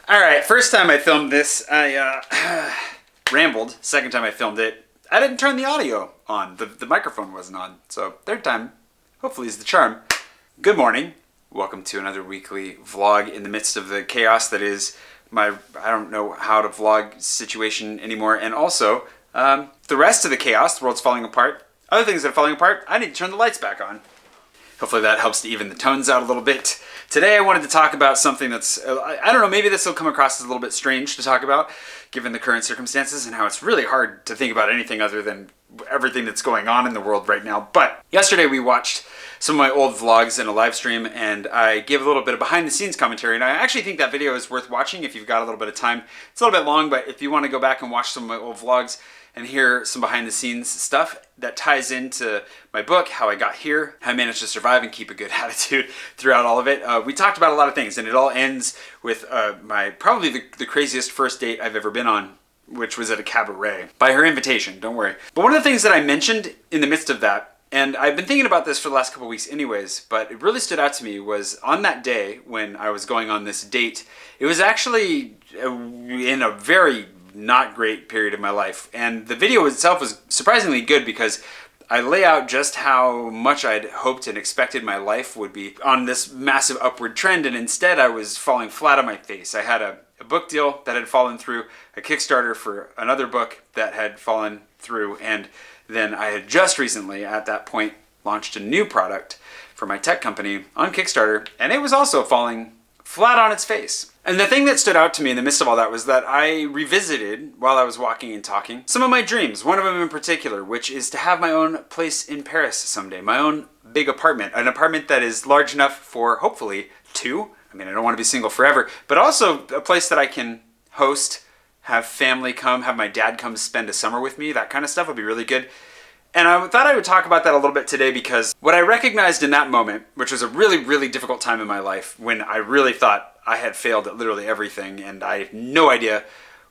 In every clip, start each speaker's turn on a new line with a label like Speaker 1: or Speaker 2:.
Speaker 1: All right, first time I filmed this, I rambled. Second time I filmed it, I didn't turn the audio on. The microphone wasn't on. So third time, hopefully, is the charm. Good morning. Welcome to another weekly vlog in the midst of the chaos that is my, I don't know how to vlog situation anymore. And also, the rest of the chaos, the world's falling apart. Other things that are falling apart, I need to turn the lights back on. Hopefully that helps to even the tones out a little bit. Today I wanted to talk about something that's, I don't know, maybe this will come across as a little bit strange to talk about, given the current circumstances and how it's really hard to think about anything other than everything that's going on in the world right now. But yesterday we watched some of my old vlogs in a live stream, and I gave a little bit of behind the scenes commentary, and I actually think that video is worth watching if you've got a little bit of time. It's a little bit long, but if you want to go back and watch some of my old vlogs and hear some behind the scenes stuff that ties into my book, how I got here, how I managed to survive and keep a good attitude throughout all of it. We talked about a lot of things, and it all ends with my probably the craziest first date I've ever been on, which was at a cabaret by her invitation, don't worry. But one of the things that I mentioned in the midst of that, and I've been thinking about this for the last couple weeks anyways, but it really stood out to me, was on that day when I was going on this date, it was actually in a very not great period of my life. And the video itself was surprisingly good because I lay out just how much I'd hoped and expected my life would be on this massive upward trend, and instead I was falling flat on my face. I had a book deal that had fallen through, a Kickstarter for another book that had fallen through, and then I had just recently, at that point, launched a new product for my tech company on Kickstarter, and it was also falling flat on its face. And the thing that stood out to me in the midst of all that was that I revisited, while I was walking and talking, some of my dreams, one of them in particular, which is to have my own place in Paris someday, my own big apartment, an apartment that is large enough for, hopefully, two. I mean, I don't want to be single forever, but also a place that I can host, have family come, have my dad come spend a summer with me, that kind of stuff would be really good. And I thought I would talk about that a little bit today because what I recognized in that moment, which was a really, really difficult time in my life when I really thought I had failed at literally everything and I had no idea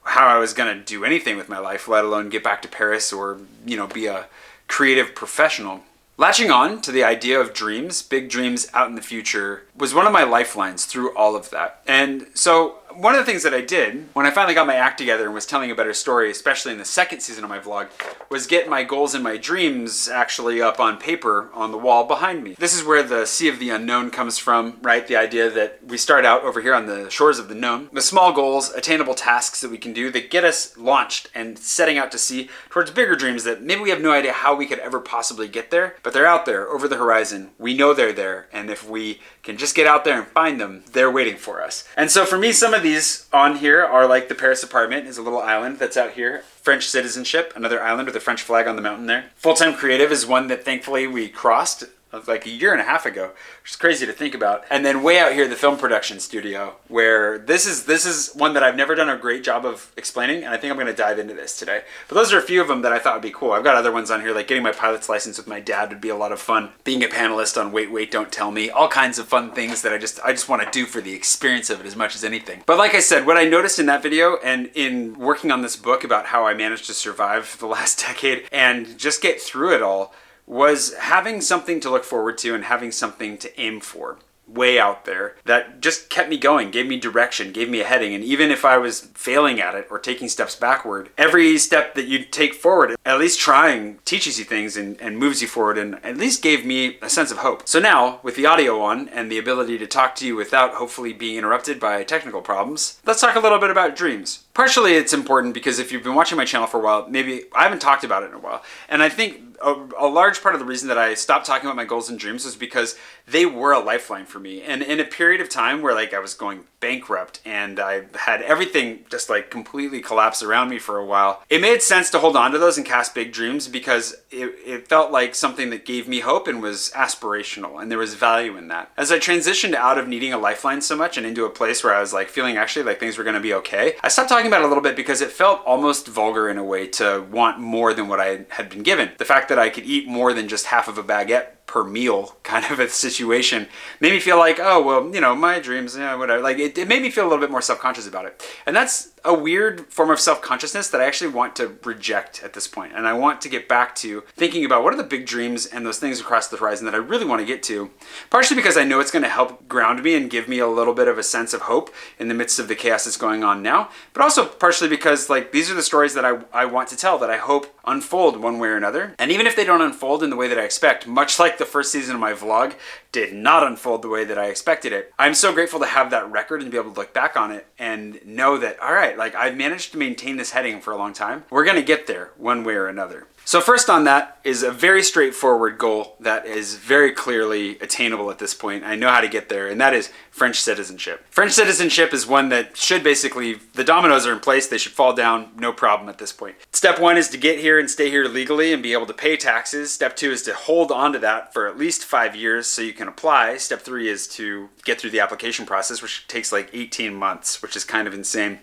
Speaker 1: how I was going to do anything with my life, let alone get back to Paris or, be a creative professional. Latching on to the idea of dreams, big dreams out in the future, was one of my lifelines through all of that. And so one of the things that I did when I finally got my act together and was telling a better story, especially in the second season of my vlog, was get my goals and my dreams actually up on paper on the wall behind me. This is where the sea of the unknown comes from, right? The idea that we start out over here on the shores of the known, the small goals, attainable tasks that we can do that get us launched and setting out to sea towards bigger dreams that maybe we have no idea how we could ever possibly get there, but they're out there over the horizon. We know they're there, and if we can just get out there and find them, they're waiting for us. And so for me, some of these on here are like the Paris apartment is a little island that's out here. French citizenship, another island with a French flag on the mountain there. Full-time creative is one that thankfully we crossed like a year and a half ago, which is crazy to think about. And then way out here, the film production studio, where this is one that I've never done a great job of explaining, and I think I'm going to dive into this today. But those are a few of them that I thought would be cool. I've got other ones on here, like getting my pilot's license with my dad would be a lot of fun. Being a panelist on Wait, Wait, Don't Tell Me. All kinds of fun things that I just want to do for the experience of it as much as anything. But like I said, what I noticed in that video and in working on this book about how I managed to survive the last decade and just get through it all was having something to look forward to and having something to aim for way out there that just kept me going, gave me direction, gave me a heading. And even if I was failing at it or taking steps backward, every step that you take forward, at least trying, teaches you things and moves you forward and at least gave me a sense of hope. So now, with the audio on and the ability to talk to you without hopefully being interrupted by technical problems, let's talk a little bit about dreams. Partially it's important because if you've been watching my channel for a while, maybe I haven't talked about it in a while. And I think a large part of the reason that I stopped talking about my goals and dreams was because they were a lifeline for me. And in a period of time where I was going bankrupt and I had everything just completely collapse around me for a while, it made sense to hold on to those and cast big dreams because it felt like something that gave me hope and was aspirational, and there was value in that. As I transitioned out of needing a lifeline so much and into a place where I was feeling actually like things were going to be okay, I stopped talking about it a little bit because it felt almost vulgar in a way to want more than what I had been given. The fact that I could eat more than just half of a baguette per meal kind of a situation made me feel like, oh, well, you know, my dreams, yeah, whatever. Like it made me feel a little bit more self-conscious about it. And that's a weird form of self-consciousness that I actually want to reject at this point. And I want to get back to thinking about what are the big dreams and those things across the horizon that I really want to get to. Partially because I know it's going to help ground me and give me a little bit of a sense of hope in the midst of the chaos that's going on now. But also partially because like these are the stories that I want to tell, that I hope unfold one way or another. And even if they don't unfold in the way that I expect, much like the first season of my vlog did not unfold the way that I expected it, I'm so grateful to have that record and be able to look back on it and know that, all right, like I've managed to maintain this heading for a long time. We're going to get there one way or another. So first on that is a very straightforward goal that is very clearly attainable at this point. I know how to get there, and that is French citizenship. French citizenship is one that should basically, the dominoes are in place, they should fall down, no problem at this point. Step one is to get here and stay here legally and be able to pay taxes. Step two is to hold on to that for at least 5 years so you can apply. Step three is to get through the application process, which takes like 18 months, which is kind of insane.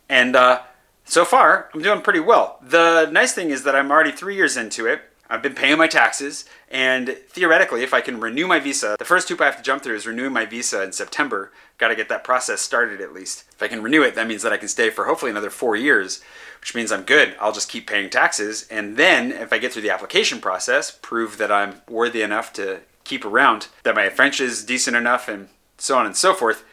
Speaker 1: And so far, I'm doing pretty well. The nice thing is that I'm already 3 years into it. I've been paying my taxes, and theoretically, if I can renew my visa, the first hoop I have to jump through is renewing my visa in September. Got to get that process started at least. If I can renew it, that means that I can stay for hopefully another 4 years, which means I'm good. I'll just keep paying taxes, and then if I get through the application process, prove that I'm worthy enough to keep around, that my French is decent enough, and so on and so forth,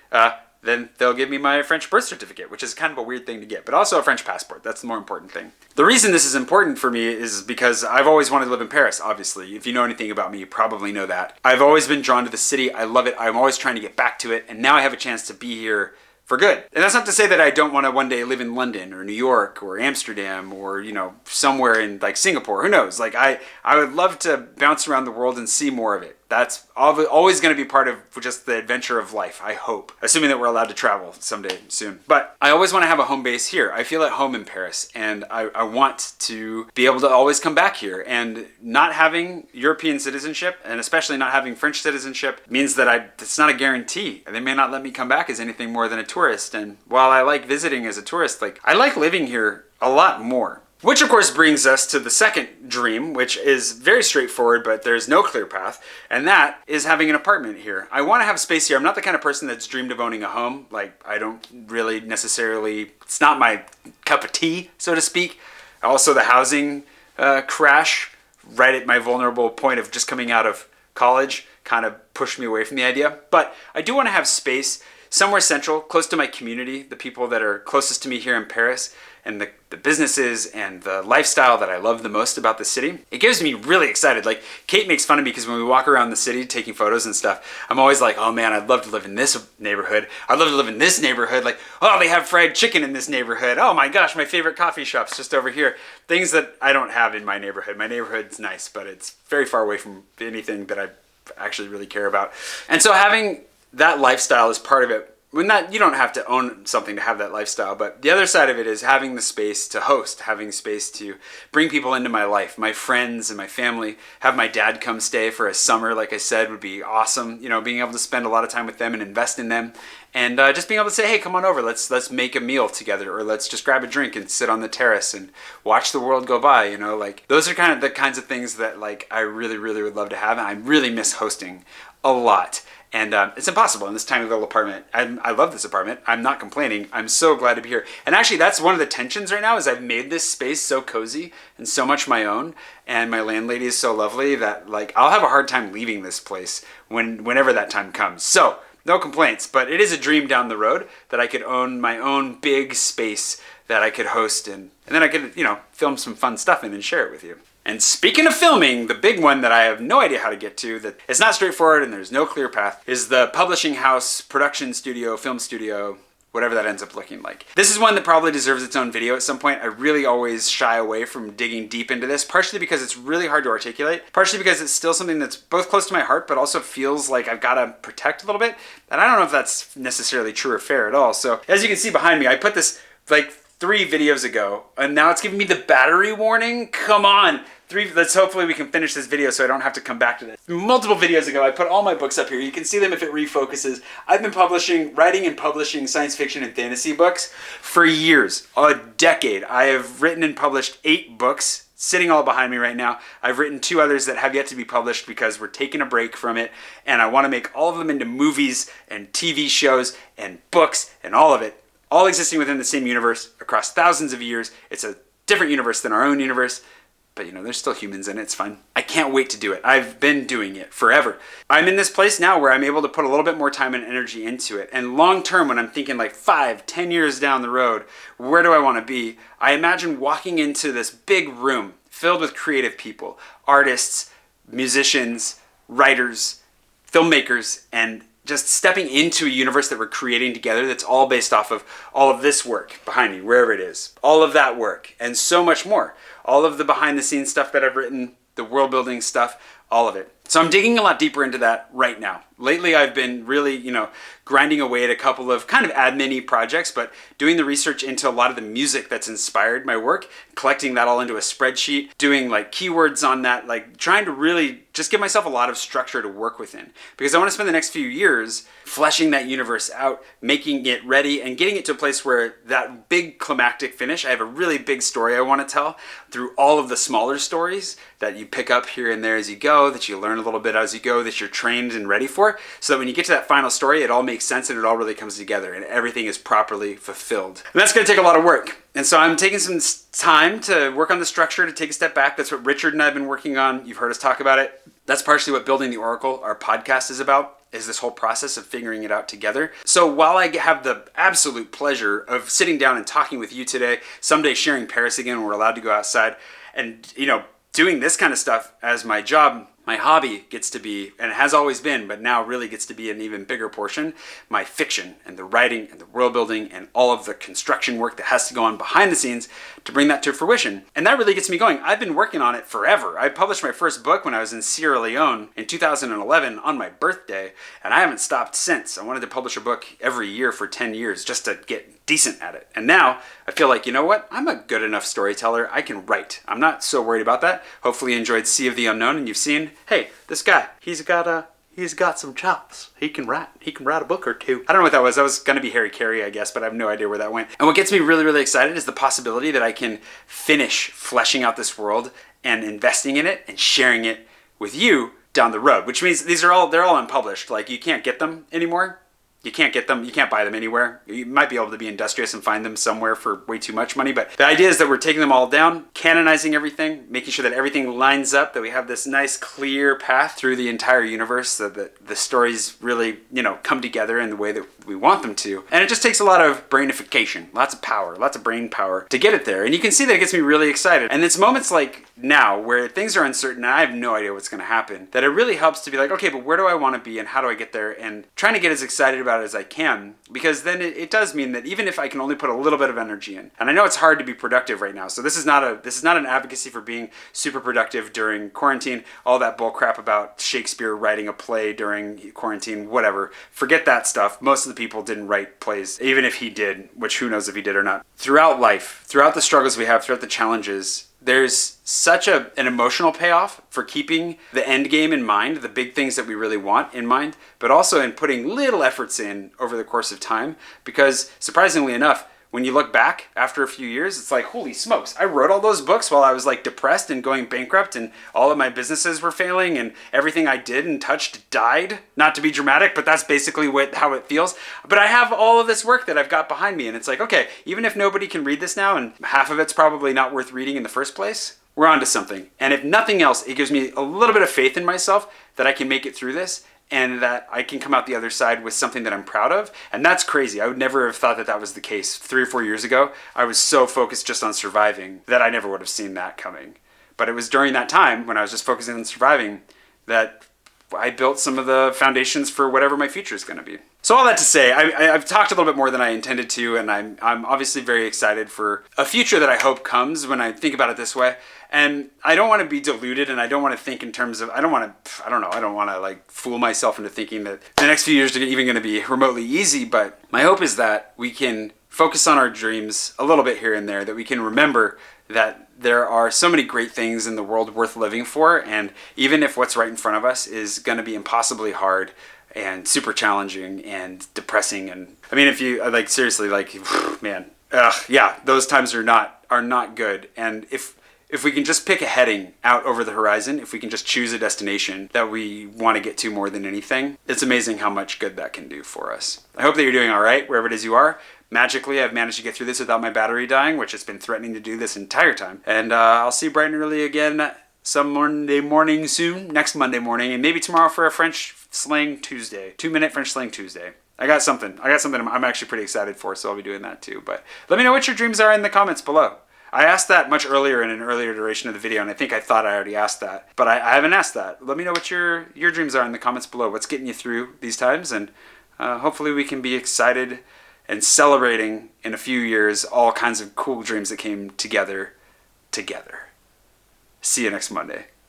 Speaker 1: then they'll give me my French birth certificate, which is kind of a weird thing to get, but also a French passport. That's the more important thing. The reason this is important for me is because I've always wanted to live in Paris, obviously. If you know anything about me, you probably know that. I've always been drawn to the city. I love it. I'm always trying to get back to it, and now I have a chance to be here for good. And that's not to say that I don't want to one day live in London or New York or Amsterdam or, you know, somewhere in like Singapore. Who knows? Like I would love to bounce around the world and see more of it. That's always going to be part of just the adventure of life, I hope. Assuming that we're allowed to travel someday soon. But I always want to have a home base here. I feel at home in Paris, and I want to be able to always come back here. And not having European citizenship, and especially not having French citizenship, means that it's not a guarantee. They may not let me come back as anything more than a tourist. And while I like visiting as a tourist, like I like living here a lot more. Which of course brings us to the second dream, which is very straightforward, but there's no clear path, and that is having an apartment here. I want to have space here. I'm not the kind of person that's dreamed of owning a home. Like, I don't really necessarily, it's not my cup of tea, so to speak. Also, the housing crash right at my vulnerable point of just coming out of college kind of pushed me away from the idea. But I do want to have space somewhere central, close to my community, the people that are closest to me here in Paris, and the businesses and the lifestyle that I love the most about the city. It gives me really excited. Like, Kate makes fun of me because when we walk around the city taking photos and stuff, I'm always like, oh man, I'd love to live in this neighborhood. I'd love to live in this neighborhood. Like, oh, they have fried chicken in this neighborhood. Oh my gosh, my favorite coffee shop's just over here. Things that I don't have in my neighborhood. My neighborhood's nice, but it's very far away from anything that I actually really care about. And so having that lifestyle is part of it. You don't have to own something to have that lifestyle, but the other side of it is having the space to host, having space to bring people into my life, my friends and my family. Have my dad come stay for a summer, like I said, would be awesome. You know, being able to spend a lot of time with them and invest in them, and just being able to say, hey, come on over, let's make a meal together, or let's just grab a drink and sit on the terrace and watch the world go by. You know, like those are kind of the kinds of things that like I really, really would love to have, and I really miss hosting a lot. And it's impossible in this tiny little apartment. I love this apartment. I'm not complaining. I'm so glad to be here. And actually, that's one of the tensions right now is I've made this space so cozy and so much my own. And my landlady is so lovely that like I'll have a hard time leaving this place whenever that time comes. So no complaints, but it is a dream down the road that I could own my own big space that I could host in. And then I could, you know, film some fun stuff in and share it with you. And speaking of filming, the big one that I have no idea how to get to, that it's not straightforward and there's no clear path, is the publishing house, production studio, film studio, whatever that ends up looking like. This is one that probably deserves its own video at some point. I really always shy away from digging deep into this, partially because it's really hard to articulate, partially because it's still something that's both close to my heart, but also feels like I've got to protect a little bit. And I don't know if that's necessarily true or fair at all. So as you can see behind me, I put this like 3 videos ago, and now it's giving me the battery warning. Come on. Let's hopefully we can finish this video so I don't have to come back to this. Multiple videos ago, I put all my books up here. You can see them if it refocuses. I've been writing and publishing science fiction and fantasy books for years, a decade. I have written and published 8 books sitting all behind me right now. I've written 2 others that have yet to be published because we're taking a break from it, and I want to make all of them into movies and TV shows and books and all of it, all existing within the same universe across thousands of years. It's a different universe than our own universe, but there's still humans in it. It's fun. I can't wait to do it. I've been doing it forever. I'm in this place now where I'm able to put a little bit more time and energy into it. And long term, when I'm thinking like 5, 10 years down the road, where do I want to be? I imagine walking into this big room filled with creative people, artists, musicians, writers, filmmakers, and just stepping into a universe that we're creating together that's all based off of all of this work behind me, wherever it is. All of that work and so much more. All of the behind the scenes stuff that I've written, the world building stuff, all of it. So I'm digging a lot deeper into that right now. Lately I've been really, grinding away at a couple of kind of admin-y projects, but doing the research into a lot of the music that's inspired my work, collecting that all into a spreadsheet, doing like keywords on that, like trying to really just give myself a lot of structure to work within. Because I want to spend the next few years fleshing that universe out, making it ready, and getting it to a place where that big climactic finish, I have a really big story I want to tell through all of the smaller stories that you pick up here and there as you go, that you learn a little bit as you go, that you're trained and ready for, so that when you get to that final story, it all makes sense and it all really comes together and everything is properly fulfilled. And that's going to take a lot of work. And so I'm taking some time to work on the structure, to take a step back. That's what Richard and I have been working on. You've heard us talk about it. That's partially what Building the Oracle, our podcast, is about, is this whole process of figuring it out together. So while I have the absolute pleasure of sitting down and talking with you today, someday sharing Paris again when we're allowed to go outside, and doing this kind of stuff as my job, my hobby gets to be, and it has always been, but now really gets to be an even bigger portion, my fiction and the writing and the world building and all of the construction work that has to go on behind the scenes to bring that to fruition. And that really gets me going. I've been working on it forever. I published my first book when I was in Sierra Leone in 2011 on my birthday, and I haven't stopped since. I wanted to publish a book every year for 10 years just to get decent at it. And now I feel like, I'm a good enough storyteller. I can write. I'm not so worried about that. Hopefully you enjoyed Sea of the Unknown and you've seen, hey, this guy, he's got some chops. He can write a book or 2. I don't know what that was. That was going to be Harry Carey, I guess, but I have no idea where that went. And what gets me really, really excited is the possibility that I can finish fleshing out this world and investing in it and sharing it with you down the road, which means they're all unpublished. Like, you can't get them anymore. You can't get them. You can't buy them anywhere. You might be able to be industrious and find them somewhere for way too much money. But the idea is that we're taking them all down, canonizing everything, making sure that everything lines up, that we have this nice, clear path through the entire universe so that the stories really, come together in the way that we want them to. And it just takes a lot of brainification, lots of power, lots of brain power to get it there. And you can see that it gets me really excited. And it's moments like now where things are uncertain and I have no idea what's going to happen, that it really helps to be like, okay, but where do I want to be and how do I get there? And trying to get as excited about it as I can, because then it does mean that even if I can only put a little bit of energy in, and I know it's hard to be productive right now, so this is not an advocacy for being super productive during quarantine, all that bull crap about Shakespeare writing a play during quarantine, whatever. Forget that stuff. Most of the people didn't write plays, even if he did, which who knows if he did or not. Throughout life, throughout the struggles we have, throughout the challenges, there's such an emotional payoff for keeping the end game in mind, the big things that we really want in mind, but also in putting little efforts in over the course of time, because surprisingly enough, when you look back after a few years, it's like, holy smokes, I wrote all those books while I was like depressed and going bankrupt and all of my businesses were failing and everything I did and touched died. Not to be dramatic, but that's basically how it feels. But I have all of this work that I've got behind me and it's like, okay, even if nobody can read this now and half of it's probably not worth reading in the first place, we're onto something. And if nothing else, it gives me a little bit of faith in myself that I can make it through this and that I can come out the other side with something that I'm proud of. And that's crazy. I would never have thought that that was the case 3 or 4 years ago. I was so focused just on surviving that I never would have seen that coming. But it was during that time when I was just focusing on surviving that I built some of the foundations for whatever my future is going to be. So all that to say, I've talked a little bit more than I intended to, and I'm obviously very excited for a future that I hope comes when I think about it this way. And I don't want to be deluded, and I don't want to think in terms of, I don't want to like fool myself into thinking that the next few years are even going to be remotely easy, but my hope is that we can focus on our dreams a little bit here and there, that we can remember that there are so many great things in the world worth living for, and even if what's right in front of us is going to be impossibly hard and super challenging and depressing, and I mean, if you seriously, man, yeah, those times are not good. And if if we can just pick a heading out over the horizon, if we can just choose a destination that we want to get to more than anything, it's amazing how much good that can do for us. I hope that you're doing all right wherever it is you are. Magically, I've managed to get through this without my battery dying, which it's been threatening to do this entire time. And I'll see you bright and early again some Monday morning soon, next Monday morning, and maybe tomorrow for a French slang Tuesday, 2-minute French slang Tuesday. I got something I'm actually pretty excited for, so I'll be doing that too. But let me know what your dreams are in the comments below. I asked that much earlier in an earlier iteration of the video, and I think I thought I already asked that, but I haven't asked that. Let me know what your dreams are in the comments below. What's getting you through these times, and hopefully we can be excited and celebrating in a few years all kinds of cool dreams that came together. See you next Monday.